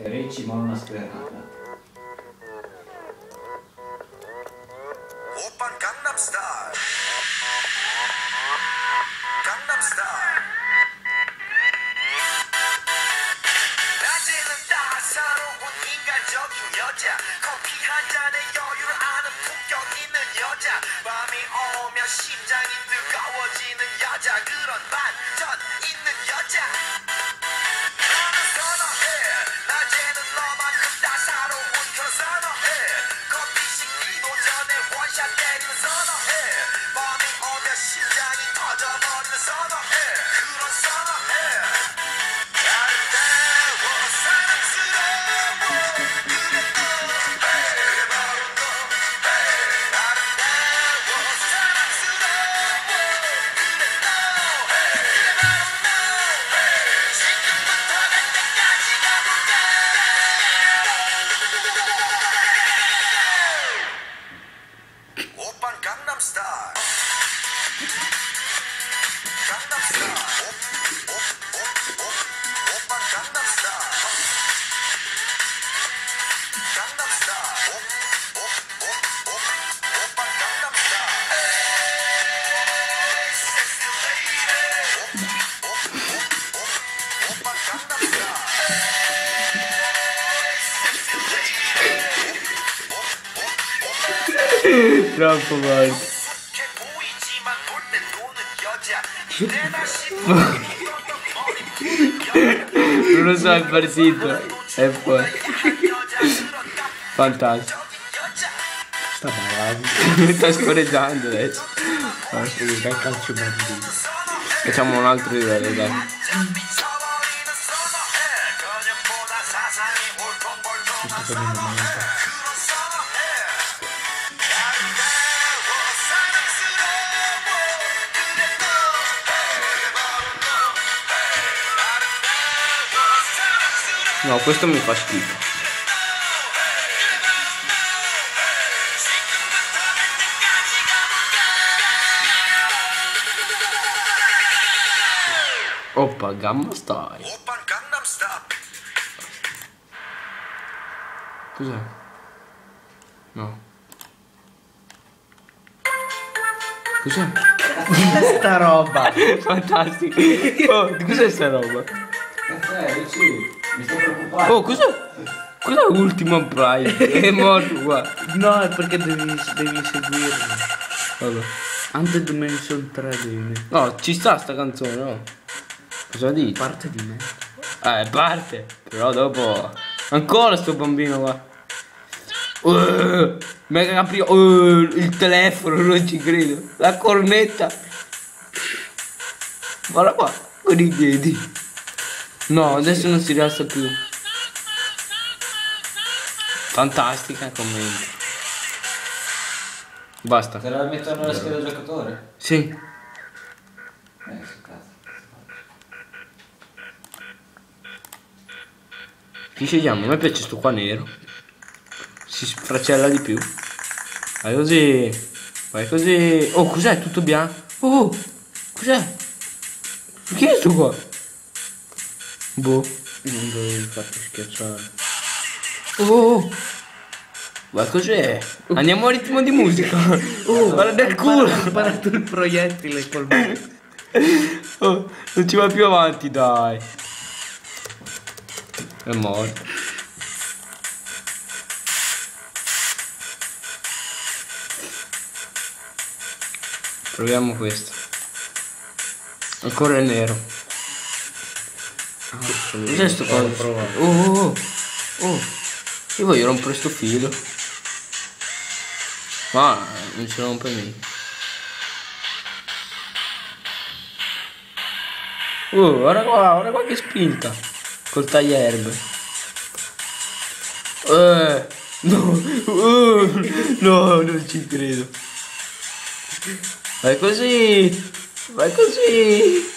Ricci ma una sperata. Oppan Gangnam Style. Gangnam Style. 낮에는 따사로운 인간적인 여자. 커피 한 잔에 여유를 아는 품격 있는 여자. 밤이 오면 심장이 뜨거워지는 여자. 그런 반전 있는 여자. 나는 선호해. 낮에는 너만큼 따사로운 그런 선호해. 커피 식기도 전에 원샷 때리는 선호해. 밤이 오면 심장이 터져버리는 선호해. 그런 선호해. 아름다워 사랑스러워 그래 너 그래 바로 너 아름다워 사랑스러워 그래 너 그래 바로 너 지금부터 갈 때까지 가볼까 오빤 강남스타일 강남스타일 오빤 강남스타일 강남스타일 오빤 강남스타일 섹시 레이디 오빤 강남스타일 Troppo forte. che 보이지만 볼 때 노는 여자 이때다 싶어 Non lo so, è partito. E poi. Fantastico. Sta ballando. Sta scorreggiando adesso. Dai calcio bambino. Facciamo un altro livello, dai. Sto facendo male. No, questo mi fa schifo. Oppa, Gamma Style. 오빤 강남스타일 Cos'è? No. Cos'è? Sta roba. Fantastico. Oh, cos'è sta roba? Caffè, Ricci, mi sto preoccupando. Oh, cos'è? Cos'è Ultimate Prime? È morto qua. No, è perché devi seguirmi. Vabbè. Hunted Dimension 3 devi. No, ci sta sta canzone, no? Cosa dici? Parte di me. Parte. Però dopo. Ancora sto bambino qua. Mega caprio. Il telefono, non ci credo. La cornetta. Guarda qua, con i piedi. No, adesso non si rialza più. Fantastica commento. Basta. Te la metto nella scheda giocatore? Sì. Che cazzo. Chi scegliamo? A me piace sto qua nero. Si sfracella di più. Vai così. Vai così. Oh, cos'è? Tutto bianco. Oh, cos'è? Chi è sto qua? Boh. Non dovevi farti schiacciare. Oh. Ma cos'è? Andiamo a ritmo di musica. Oh, guarda il culo. Ha sparato il proiettile col mano. Oh, non ci va più avanti, dai. È morto. Proviamo questo. Ancora il nero. Cos'è sto coso? Oh. Io voglio rompere sto filo. Ma non ci rompe mica. Guarda qua che spinta. Col taglierbe. No, no, non ci credo. Vai così. Vai così.